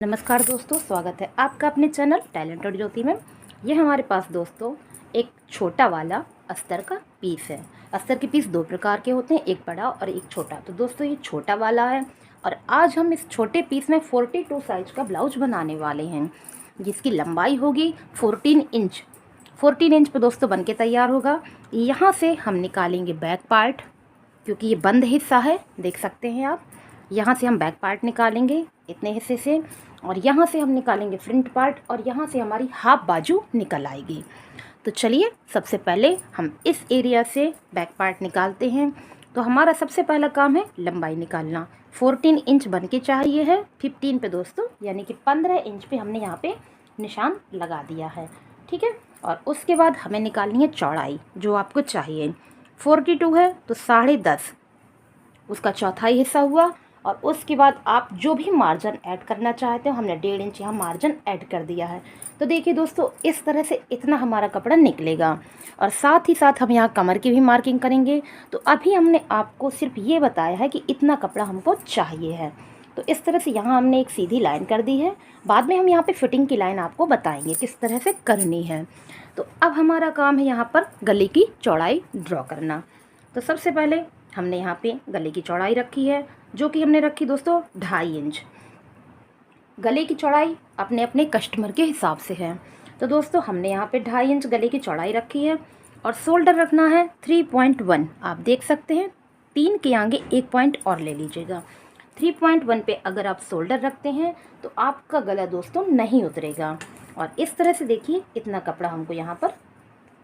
नमस्कार दोस्तों, स्वागत है आपका अपने चैनल टैलेंटेड ज्योति में। ये हमारे पास दोस्तों एक छोटा वाला अस्तर का पीस है। अस्तर के पीस दो प्रकार के होते हैं, एक बड़ा और एक छोटा। तो दोस्तों ये छोटा वाला है और आज हम इस छोटे पीस में 42 साइज का ब्लाउज बनाने वाले हैं, जिसकी लंबाई होगी 14 इंच। 14 इंच पे दोस्तों बन के तैयार होगा। यहाँ से हम निकालेंगे बैक पार्ट, क्योंकि ये बंद हिस्सा है, देख सकते हैं आप। यहाँ से हम बैक पार्ट निकालेंगे इतने हिस्से से, और यहाँ से हम निकालेंगे फ्रंट पार्ट, और यहाँ से हमारी हाफ बाजू निकल आएगी। तो चलिए सबसे पहले हम इस एरिया से बैक पार्ट निकालते हैं। तो हमारा सबसे पहला काम है लंबाई निकालना। 14 इंच बन के चाहिए है 15 पे दोस्तों, यानी कि 15 इंच पे हमने यहाँ पे निशान लगा दिया है, ठीक है। और उसके बाद हमें निकालनी है चौड़ाई, जो आपको चाहिए। 42 है तो 10.5 उसका चौथाई हिस्सा हुआ। और उसके बाद आप जो भी मार्जिन ऐड करना चाहते हो, हमने 1.5 इंच यहाँ मार्जिन ऐड कर दिया है। तो देखिए दोस्तों, इस तरह से इतना हमारा कपड़ा निकलेगा। और साथ ही साथ हम यहाँ कमर की भी मार्किंग करेंगे। तो अभी हमने आपको सिर्फ ये बताया है कि इतना कपड़ा हमको चाहिए है। तो इस तरह से यहाँ हमने एक सीधी लाइन कर दी है। बाद में हम यहाँ पे फिटिंग की लाइन आपको बताएंगे किस तरह से करनी है। तो अब हमारा काम है यहाँ पर गले की चौड़ाई ड्रॉ करना। तो सबसे पहले हमने यहाँ पे गले की चौड़ाई रखी है, जो कि हमने रखी दोस्तों 2.5 इंच। गले की चौड़ाई अपने अपने कस्टमर के हिसाब से है। तो दोस्तों हमने यहाँ पे 2.5 इंच गले की चौड़ाई रखी है। और शोल्डर रखना है 3.1। आप देख सकते हैं 3 के आगे 1 पॉइंट और ले लीजिएगा। 3.1 पे अगर आप शोल्डर रखते हैं तो आपका गला दोस्तों नहीं उतरेगा। और इस तरह से देखिए इतना कपड़ा हमको यहाँ पर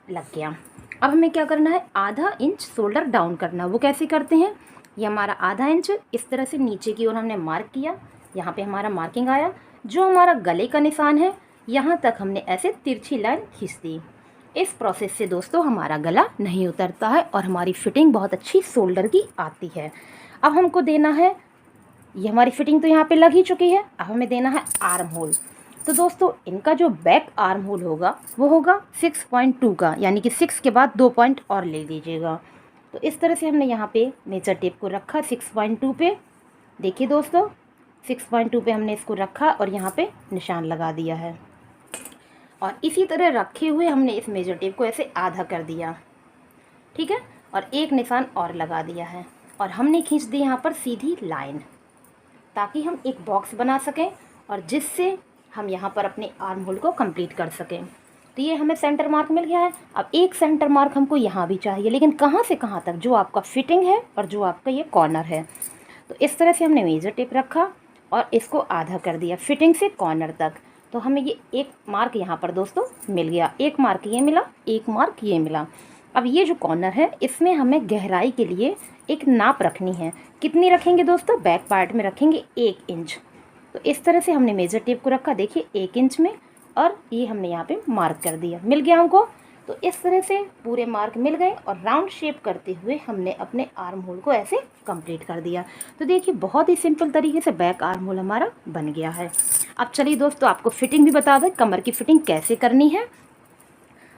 लग गया। अब हमें क्या करना है, आधा इंच शोल्डर डाउन करना। वो कैसे करते हैं, ये हमारा आधा इंच इस तरह से नीचे की ओर हमने मार्क किया। यहाँ पे हमारा मार्किंग आया। जो हमारा गले का निशान है यहाँ तक हमने ऐसे तिरछी लाइन खींच दी। इस प्रोसेस से दोस्तों हमारा गला नहीं उतरता है और हमारी फिटिंग बहुत अच्छी शोल्डर की आती है। अब हमको देना है, ये हमारी फिटिंग तो यहाँ पे लग ही चुकी है। अब हमें देना है आर्म होल। तो दोस्तों इनका जो बैक आर्म होल होगा वो होगा 6.2 का, यानी कि 6 के बाद 2 पॉइंट और ले लीजिएगा। तो इस तरह से हमने यहाँ पे मेजर टेप को रखा 6.2 पे। देखिए दोस्तों 6.2 पे हमने इसको रखा और यहाँ पे निशान लगा दिया है। और इसी तरह रखे हुए हमने इस मेजर टेप को ऐसे आधा कर दिया, ठीक है। और एक निशान और लगा दिया है। और हमने खींच दी यहाँ पर सीधी लाइन, ताकि हम एक बॉक्स बना सकें और जिससे हम यहाँ पर अपने आर्म होल को कंप्लीट कर सकें। तो ये हमें सेंटर मार्क मिल गया है। अब एक सेंटर मार्क हमको यहाँ भी चाहिए, लेकिन कहाँ से कहाँ तक, जो आपका फिटिंग है और जो आपका ये कॉर्नर है। तो इस तरह से हमने मेजर टेप रखा और इसको आधा कर दिया फिटिंग से कॉर्नर तक। तो हमें ये एक मार्क यहाँ पर दोस्तों मिल गया। एक मार्क ये मिला, एक मार्क ये मिला। अब ये जो कॉर्नर है इसमें हमें गहराई के लिए एक नाप रखनी है। कितनी रखेंगे दोस्तों, बैक पार्ट में रखेंगे 1 इंच। तो इस तरह से हमने मेजर टेप को रखा, देखिए 1 इंच में, और ये हमने यहाँ पे मार्क कर दिया, मिल गया हमको। तो इस तरह से पूरे मार्क मिल गए और राउंड शेप करते हुए हमने अपने आर्म होल को ऐसे कंप्लीट कर दिया। तो देखिए बहुत ही सिंपल तरीके से बैक आर्म होल हमारा बन गया है। अब चलिए दोस्तों आपको फिटिंग भी बता दें, कमर की फिटिंग कैसे करनी है।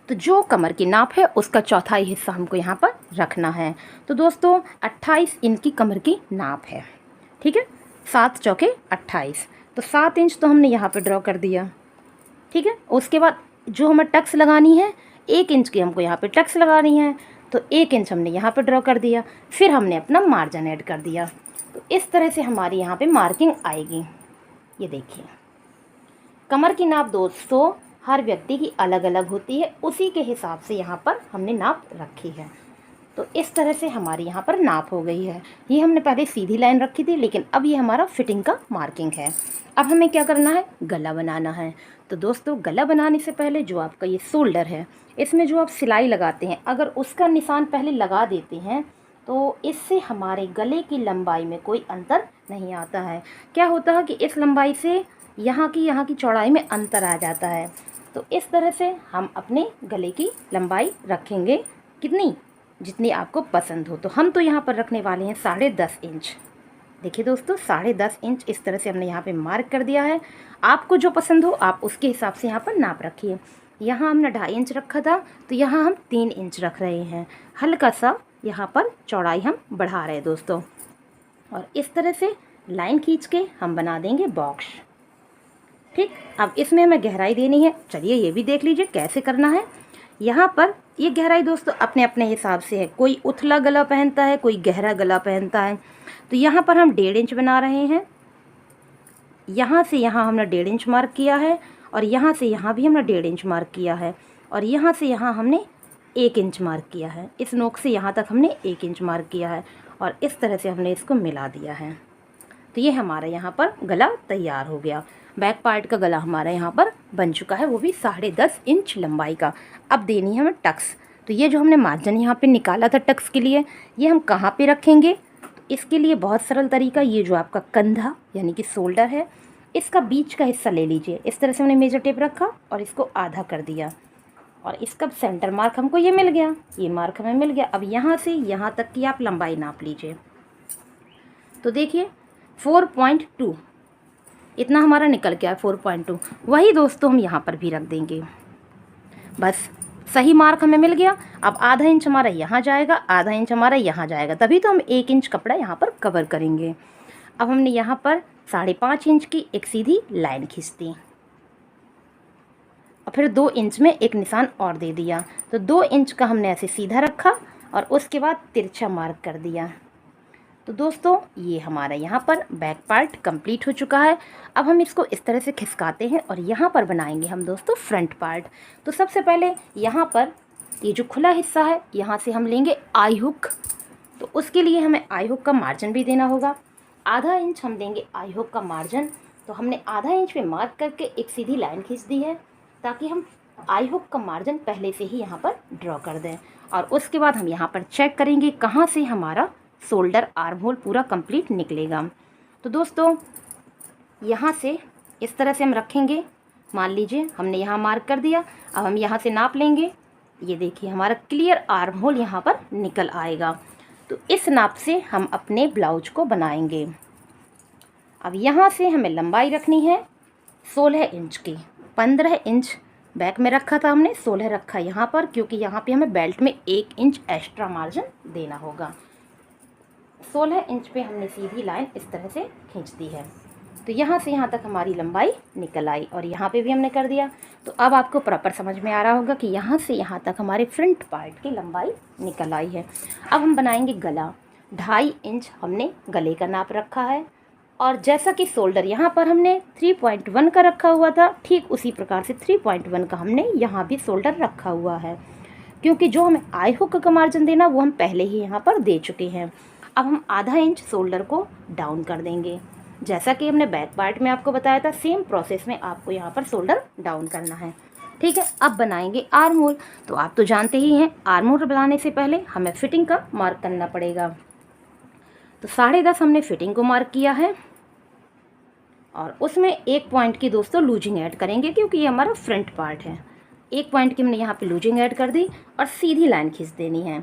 तो जो कमर की नाप है उसका चौथाई हिस्सा हमको यहाँ पर रखना है। तो दोस्तों 28 इंच की कमर की नाप है, ठीक है। 7 चौके 28, तो 7 इंच तो हमने यहाँ पे ड्रॉ कर दिया, ठीक है। उसके बाद जो हमें टक्स लगानी है 1 इंच की हमको यहाँ पे टक्स लगानी है। तो 1 इंच हमने यहाँ पे ड्रॉ कर दिया, फिर हमने अपना मार्जिन ऐड कर दिया। तो इस तरह से हमारी यहाँ पे मार्किंग आएगी। ये देखिए कमर की नाप दोस्तों हर व्यक्ति की अलग अलग होती है, उसी के हिसाब से यहाँ पर हमने नाप रखी है। तो इस तरह से हमारी यहाँ पर नाप हो गई है। ये हमने पहले सीधी लाइन रखी थी, लेकिन अब ये हमारा फिटिंग का मार्किंग है। अब हमें क्या करना है, गला बनाना है। तो दोस्तों गला बनाने से पहले जो आपका ये शोल्डर है, इसमें जो आप सिलाई लगाते हैं, अगर उसका निशान पहले लगा देते हैं तो इससे हमारे गले की लंबाई में कोई अंतर नहीं आता है। क्या होता है कि इस लंबाई से यहाँ की चौड़ाई में अंतर आ जाता है। तो इस तरह से हम अपने गले की लंबाई रखेंगे कितनी, जितनी आपको पसंद हो। तो हम तो यहाँ पर रखने वाले हैं 10.5 इंच। देखिए दोस्तों 10.5 इंच इस तरह से हमने यहाँ पे मार्क कर दिया है। आपको जो पसंद हो आप उसके हिसाब से यहाँ पर नाप रखिए। यहाँ हमने 2.5 इंच रखा था, तो यहाँ हम 3 इंच रख रहे हैं। हल्का सा यहाँ पर चौड़ाई हम बढ़ा रहे हैं दोस्तों। और इस तरह से लाइन खींच के हम बना देंगे बॉक्स। ठीक, अब इसमें हमें गहराई देनी है। चलिए ये भी देख लीजिए कैसे करना है। यहाँ पर ये गहराई दोस्तों अपने अपने हिसाब से है, कोई उथला गला पहनता है, कोई गहरा गला पहनता है। तो यहाँ पर हम 1.5 इंच बना रहे हैं। यहाँ से यहाँ हमने 1.5 इंच मार्क किया है, और यहाँ से यहाँ भी हमने 1.5 इंच मार्क किया है, और यहाँ से यहाँ हमने 1 इंच मार्क किया है। इस नोक से यहाँ तक हमने 1 इंच मार्क किया है, और इस तरह से हमने इसको मिला दिया है। तो ये हमारा यहाँ पर गला तैयार हो गया। बैक पार्ट का गला हमारा यहाँ पर बन चुका है, वो भी 10.5 इंच लंबाई का। अब देनी है हमें टक्स। तो ये जो हमने मार्जिन यहाँ पे निकाला था टक्स के लिए, ये हम कहाँ पे रखेंगे? तो इसके लिए बहुत सरल तरीका, ये जो आपका कंधा यानी कि शोल्डर है, इसका बीच का हिस्सा ले लीजिए। इस तरह से हमने मेजर टेप रखा और इसको आधा कर दिया, और इसका सेंटर मार्क हमको ये मिल गया, ये मार्क हमें मिल गया। अब यहाँ से यहाँ तक की आप लंबाई नाप लीजिए। तो देखिए 4.2 इतना हमारा निकल गया, 4.2। वही दोस्तों हम यहाँ पर भी रख देंगे। बस सही मार्क हमें मिल गया। अब आधा इंच हमारा यहाँ जाएगा, आधा इंच हमारा यहाँ जाएगा, तभी तो हम 1 इंच कपड़ा यहाँ पर कवर करेंगे। अब हमने यहाँ पर 5.5 इंच की एक सीधी लाइन खींच दी, और फिर 2 इंच में एक निशान और दे दिया। तो 2 इंच का हमने ऐसे सीधा रखा, और उसके बाद तिरछा मार्क कर दिया। तो दोस्तों ये हमारा यहाँ पर बैक पार्ट कंप्लीट हो चुका है। अब हम इसको इस तरह से खिसकाते हैं, और यहाँ पर बनाएंगे हम दोस्तों फ्रंट पार्ट। तो सबसे पहले यहाँ पर ये जो खुला हिस्सा है, यहाँ से हम लेंगे आई हुक। तो उसके लिए हमें आई हुक का मार्जिन भी देना होगा। आधा इंच हम देंगे आई हुक का मार्जिन। तो हमने आधा इंच पे मार्क करके एक सीधी लाइन खींच दी है, ताकि हम आई हुक का मार्जिन पहले से ही यहाँ पर ड्रॉ कर दें। और उसके बाद हम यहाँ पर चेक करेंगे कहाँ से हमारा शोल्डर आर्म होल पूरा कंप्लीट निकलेगा। तो दोस्तों यहाँ से इस तरह से हम रखेंगे। मान लीजिए हमने यहाँ मार्क कर दिया। अब हम यहाँ से नाप लेंगे। ये देखिए हमारा क्लियर आर्म होल यहाँ पर निकल आएगा। तो इस नाप से हम अपने ब्लाउज को बनाएंगे। अब यहाँ से हमें लंबाई रखनी है 16 इंच की। 15 इंच बैक में रखा था हमने, 16 रखा यहाँ पर, क्योंकि यहाँ पे हमें बेल्ट में 1 इंच एक्स्ट्रा मार्जिन देना होगा। 16 इंच पे हमने सीधी लाइन इस तरह से खींच दी है। तो यहाँ से यहाँ तक हमारी लंबाई निकल आई, और यहाँ पे भी हमने कर दिया। तो अब आपको प्रॉपर समझ में आ रहा होगा कि यहाँ से यहाँ तक हमारे फ्रंट पार्ट की लंबाई निकल आई है। अब हम बनाएंगे गला। 2.5 इंच हमने गले का नाप रखा है, और जैसा कि शोल्डर यहाँ पर हमने 3.1 का रखा हुआ था, ठीक उसी प्रकार से 3.1 का हमने यहाँ भी शोल्डर रखा हुआ है, क्योंकि जो हमें आई हुक का मार्जिन देना वो हम पहले ही यहाँ पर दे चुके हैं। अब हम आधा इंच शोल्डर को डाउन कर देंगे, जैसा कि हमने बैक पार्ट में आपको बताया था। सेम प्रोसेस में आपको यहाँ पर शोल्डर डाउन करना है, ठीक है। अब बनाएंगे आर्म होल। तो आप तो जानते ही हैं, आर्म होल बनाने से पहले हमें फिटिंग का मार्क करना पड़ेगा। तो 10.5 हमने फिटिंग को मार्क किया है, और उसमें 1 पॉइंट की दोस्तों लूजिंग ऐड करेंगे, क्योंकि ये हमारा फ्रंट पार्ट है। 1 पॉइंट की हमने यहाँ पे लूजिंग ऐड कर दी, और सीधी लाइन खींच देनी है।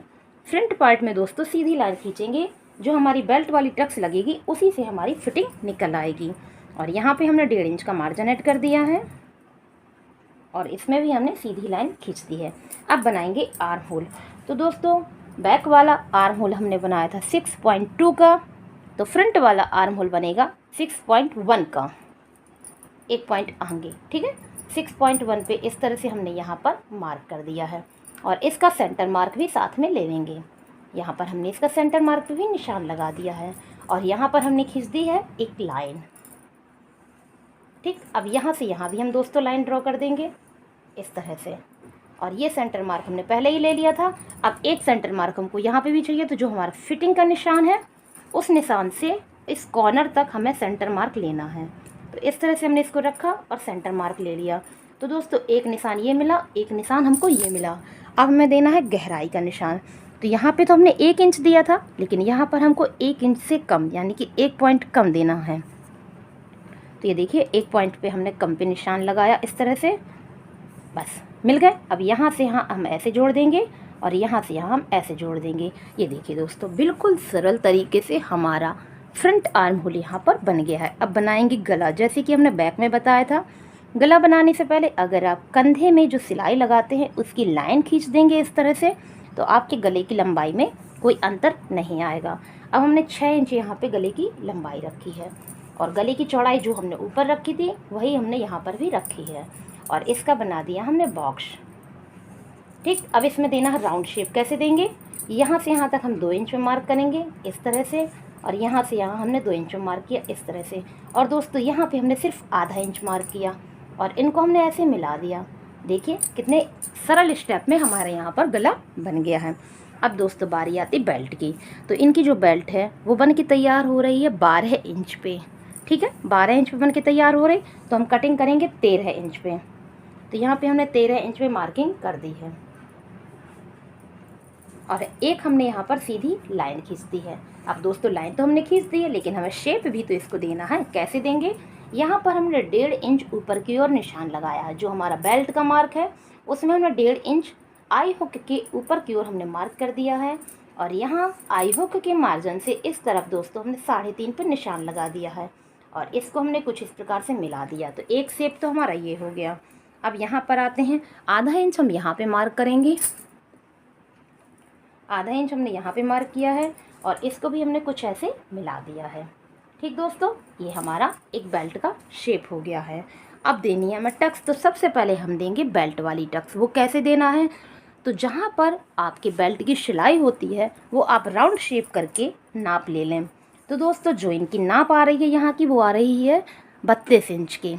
फ्रंट पार्ट में दोस्तों सीधी लाइन खींचेंगे, जो हमारी बेल्ट वाली टक्स लगेगी उसी से हमारी फिटिंग निकल आएगी। और यहाँ पे हमने 1.5 इंच का मार्जिन ऐड कर दिया है, और इसमें भी हमने सीधी लाइन खींच दी है। अब बनाएंगे आर्म होल। तो दोस्तों बैक वाला आर्म होल हमने बनाया था 6.2 का, तो फ्रंट वाला आर्म होल बनेगा 6.1 का, 1 पॉइंट आगे, ठीक है। 6.1 पे इस तरह से हमने यहाँ पर मार्क कर दिया है, और इसका सेंटर मार्क भी साथ में ले लेंगे। यहाँ पर हमने इसका सेंटर मार्क पे भी निशान लगा दिया है, और यहाँ पर हमने खींच दी है एक लाइन, ठीक। अब यहाँ से यहाँ भी हम दोस्तों लाइन ड्रॉ कर देंगे इस तरह से, और ये सेंटर मार्क हमने पहले ही ले लिया था। अब एक सेंटर मार्क हमको यहाँ पे भी चाहिए, तो जो हमारा फिटिंग का निशान है उस निशान से इस कॉर्नर तक हमें सेंटर मार्क लेना है। तो इस तरह से हमने इसको रखा और सेंटर मार्क ले लिया। तो दोस्तों एक निशान ये मिला, एक निशान हमको ये मिला। अब हमें देना है गहराई का निशान। तो यहाँ पे तो हमने 1 इंच दिया था, लेकिन यहाँ पर हमको 1 इंच से कम यानी कि 1 पॉइंट कम देना है। तो ये देखिए 1 पॉइंट पे हमने कम पे निशान लगाया इस तरह से, बस मिल गए। अब यहाँ से यहाँ हम ऐसे जोड़ देंगे, और यहाँ से यहाँ हम ऐसे जोड़ देंगे। ये देखिए दोस्तों बिल्कुल सरल तरीके से हमारा फ्रंट आर्म होल यहाँ पर बन गया है। अब बनाएंगे गला। जैसे कि हमने बैक में बताया था, गला बनाने से पहले अगर आप कंधे में जो सिलाई लगाते हैं उसकी लाइन खींच देंगे इस तरह से, तो आपके गले की लंबाई में कोई अंतर नहीं आएगा। अब हमने 6 इंच यहाँ पे गले की लंबाई रखी है। और गले की चौड़ाई जो हमने ऊपर रखी थी वही हमने यहाँ पर भी रखी है और इसका बना दिया हमने बॉक्स। ठीक, अब इसमें देना है राउंड शेप। कैसे देंगे, यहाँ से यहाँ तक हम 2 इंच में मार्क करेंगे इस तरह से, और यहाँ से यहाँ हमने 2 इंच में मार्क किया इस तरह से। और दोस्तों यहाँ पे हमने सिर्फ आधा इंच मार्क किया और इनको हमने ऐसे मिला दिया। देखिए कितने सरल स्टेप में हमारे यहाँ पर गला बन गया है। अब दोस्तों बारी आती बेल्ट की। तो इनकी जो बेल्ट है वो बन के तैयार हो रही है 12 इंच पे। ठीक है, 12 इंच पे बन के तैयार हो रही, तो हम कटिंग करेंगे 13 इंच पे। तो यहाँ पे हमने 13 इंच पे मार्किंग कर दी है और एक हमने यहाँ पर सीधी लाइन खींच दी है। अब दोस्तों लाइन तो हमने खींच दी है, लेकिन हमें शेप भी तो इसको देना है। कैसे देंगे, यहाँ पर हमने 1.5 इंच ऊपर की ओर निशान लगाया है। जो हमारा बेल्ट का मार्क है उसमें हमने 1.5 इंच आई हुक के ऊपर की ओर हमने मार्क कर दिया है और यहाँ आई हुक के मार्जिन से इस तरफ दोस्तों हमने 3.5 पर निशान लगा दिया है और इसको हमने कुछ इस प्रकार से मिला दिया। तो एक शेप तो हमारा ये हो गया। अब यहाँ पर आते हैं, आधा इंच हम यहाँ पे मार्क करेंगे। आधा इंच हमने यहाँ पे मार्क किया है और इसको भी हमने कुछ ऐसे मिला दिया है। ठीक दोस्तों, ये हमारा एक बेल्ट का शेप हो गया है। अब देनी है हमें टक्स। तो सबसे पहले हम देंगे बेल्ट वाली टक्स। वो कैसे देना है, तो जहाँ पर आपके बेल्ट की सिलाई होती है वो आप राउंड शेप करके नाप ले लें। तो दोस्तों जो इनकी नाप आ रही है यहाँ की, वो आ रही है 32 इंच की।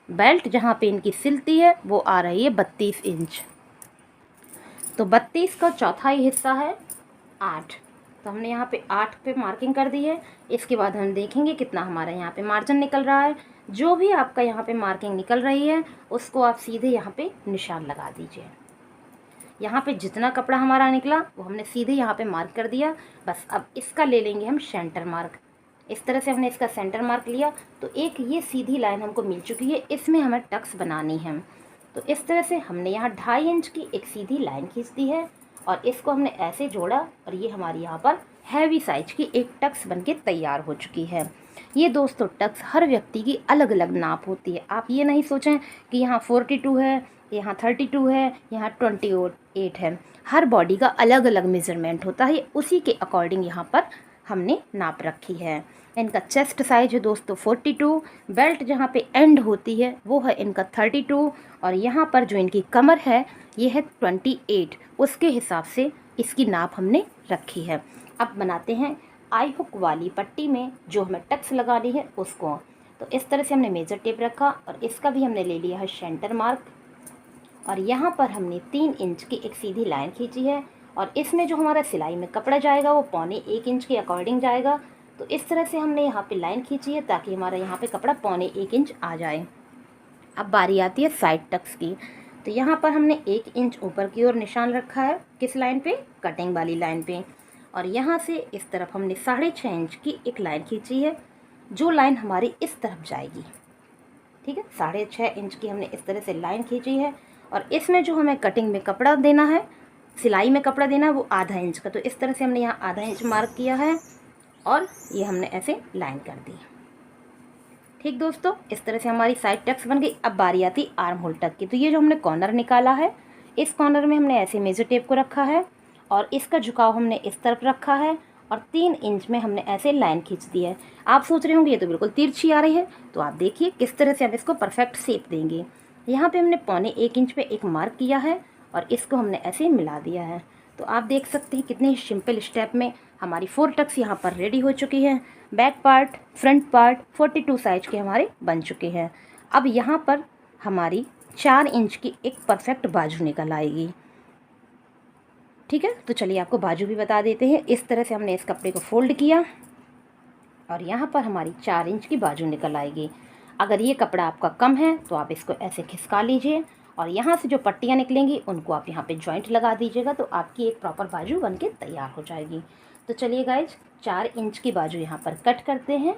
बेल्ट जहाँ पे इनकी सिलती है वो आ रही है 32 इंच। तो 32 का चौथाई हिस्सा है 8। तो हमने यहाँ पे 8 पे मार्किंग कर दी है। इसके बाद हम देखेंगे कितना हमारा यहाँ पे मार्जिन निकल रहा है। जो भी आपका यहाँ पे मार्किंग निकल रही है उसको आप सीधे यहाँ पे निशान लगा दीजिए। यहाँ पे जितना कपड़ा हमारा निकला वो हमने सीधे यहाँ पे मार्क कर दिया। बस अब इसका ले लेंगे हम सेंटर मार्क। इस तरह से हमने इसका सेंटर मार्क लिया तो एक ये सीधी लाइन हमको मिल चुकी है, इसमें हमें टक्स बनानी है। तो इस तरह से हमने यहाँ 2.5 इंच की एक सीधी लाइन खींच दी है और इसको हमने ऐसे जोड़ा और ये हमारी यहाँ पर हैवी साइज की एक टक्स बनके तैयार हो चुकी है। ये दोस्तों टक्स हर व्यक्ति की अलग अलग नाप होती है। आप ये नहीं सोचें कि यहाँ 42 है, यहाँ 32 है, यहाँ 28 है। हर बॉडी का अलग अलग मेज़रमेंट होता है, उसी के अकॉर्डिंग यहाँ पर हमने नाप रखी है। इनका चेस्ट साइज है दोस्तों 42, बेल्ट जहाँ पे एंड होती है वो है इनका 32 और यहाँ पर जो इनकी कमर है ये है 28। उसके हिसाब से इसकी नाप हमने रखी है। अब बनाते हैं आई हुक वाली पट्टी में जो हमें टक्स लगानी है उसको। तो इस तरह से हमने मेजर टेप रखा और इसका भी हमने ले लिया है सेंटर मार्क और यहाँ पर हमने 3 इंच की एक सीधी लाइन खींची है और इसमें जो हमारा सिलाई में कपड़ा जाएगा वो 1.25 इंच के अकॉर्डिंग जाएगा। तो इस तरह से हमने यहाँ पे लाइन खींची है ताकि हमारा यहाँ पे कपड़ा 1.25 इंच आ जाए। अब बारी आती है साइड टक्स की। तो यहाँ पर हमने 1 इंच ऊपर की ओर निशान रखा है, किस लाइन पे, कटिंग वाली लाइन पे। और यहाँ से इस तरफ हमने 6.5 इंच की एक लाइन खींची है जो लाइन हमारी इस तरफ जाएगी। ठीक है, 6.5 इंच की हमने इस तरह से लाइन खींची है और इसमें जो हमें कटिंग में कपड़ा देना है, सिलाई में कपड़ा देना है वो आधा इंच का। तो इस तरह से हमने यहाँ आधा इंच मार्क किया है और ये हमने ऐसे लाइन कर दी। ठीक दोस्तों, इस तरह से हमारी साइड टक्स बन गई। अब बारी आती आर्म होल टक की। तो ये जो हमने कॉर्नर निकाला है, इस कॉर्नर में हमने ऐसे मेजर टेप को रखा है और इसका झुकाव हमने इस तरफ रखा है और 3 इंच में हमने ऐसे लाइन खींच दी है। आप सोच रहे होंगे ये तो बिल्कुल तिरछी आ रही है, तो आप देखिए किस तरह से हम इसको परफेक्ट शेप देंगे। यहाँ पे हमने 1.25 इंच पे एक मार्क किया है और इसको हमने ऐसे मिला दिया है। तो आप देख सकते हैं कितने सिंपल स्टेप में हमारी 4 टक्स यहाँ पर रेडी हो चुकी है। Back part, front part 42 size के हमारे बन चुके हैं। अब यहाँ पर हमारी 4 इंच की एक परफेक्ट बाजू निकल आएगी। ठीक है, तो चलिए आपको बाजू भी बता देते हैं। इस तरह से हमने इस कपड़े को फोल्ड किया और यहाँ पर हमारी 4 इंच की बाजू निकल आएगी। अगर ये कपड़ा आपका कम है तो आप इसको ऐसे खिसका लीजिए और यहाँ से जो पट्टियाँ निकलेंगी उनको आप यहाँ पे जॉइंट लगा दीजिएगा, तो आपकी एक प्रॉपर बाजू बनके तैयार हो जाएगी। तो चलिए गाइज 4 इंच की बाजू यहाँ पर कट करते हैं।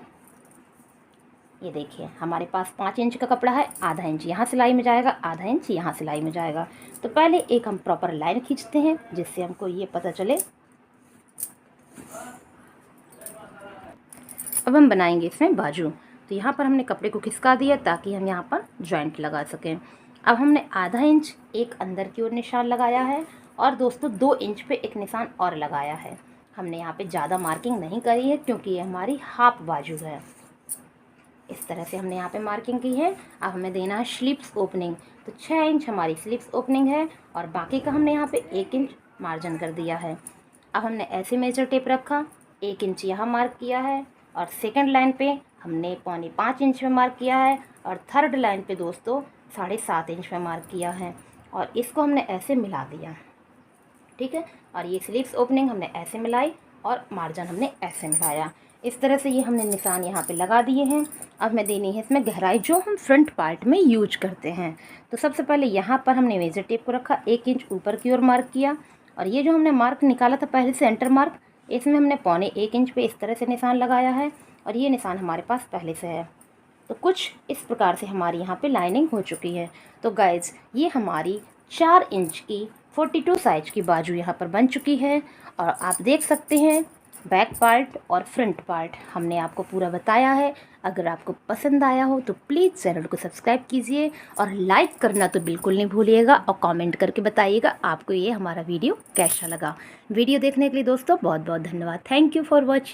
ये देखिए हमारे पास 5 इंच का कपड़ा है, आधा इंच यहाँ सिलाई में जाएगा, आधा इंच यहाँ सिलाई में जाएगा। तो पहले एक हम प्रॉपर लाइन खींचते हैं जिससे हमको ये पता चले। अब हम बनाएंगे इसमें बाजू। तो यहाँ पर हमने कपड़े को खिसका दिया ताकि हम यहाँ पर जॉइंट लगा सकें। अब हमने आधा इंच एक अंदर की ओर निशान लगाया है और दोस्तों 2 इंच पे एक निशान और लगाया है। हमने यहाँ पे ज़्यादा मार्किंग नहीं करी है क्योंकि ये हमारी हाफ बाजू है। इस तरह से हमने यहाँ पे मार्किंग की है। अब हमें देना है स्लिप्स ओपनिंग, तो 6 इंच हमारी स्लिप्स ओपनिंग है और बाकी का हमने यहाँ पे 1 इंच मार्जिन कर दिया है। अब हमने ऐसे मेजर टेप रखा, 1 इंच यहाँ मार्क किया है और सेकंड लाइन पे हमने 4.25 इंच में मार्क किया है और थर्ड लाइन पे दोस्तों 7.5 इंच में मार्क किया है और इसको हमने ऐसे मिला दिया, ठीक है। और ये स्लीव्स ओपनिंग हमने ऐसे मिलाई और मार्जिन हमने ऐसे मिलाया। इस तरह से ये हमने निशान यहाँ पे लगा दिए हैं। अब हमें देनी है इसमें गहराई जो हम फ्रंट पार्ट में यूज करते हैं। तो सबसे पहले यहाँ पर हमने मेजर टेप को रखा, 1 इंच ऊपर की ओर मार्क किया और ये जो हमने मार्क निकाला था पहले सेंटर मार्क, इसमें हमने 1.25 इंच पे इस तरह से निशान लगाया है और ये निशान हमारे पास पहले से है। तो कुछ इस प्रकार से हमारी यहाँ पे लाइनिंग हो चुकी है। तो गाइज ये हमारी 4 इंच की 42 साइज की बाजू यहाँ पर बन चुकी है और आप देख सकते हैं बैक पार्ट और फ्रंट पार्ट हमने आपको पूरा बताया है। अगर आपको पसंद आया हो तो प्लीज़ चैनल को सब्सक्राइब कीजिए और लाइक करना तो बिल्कुल नहीं भूलिएगा और कमेंट करके बताइएगा आपको ये हमारा वीडियो कैसा लगा। वीडियो देखने के लिए दोस्तों बहुत बहुत धन्यवाद। Thank you for watching.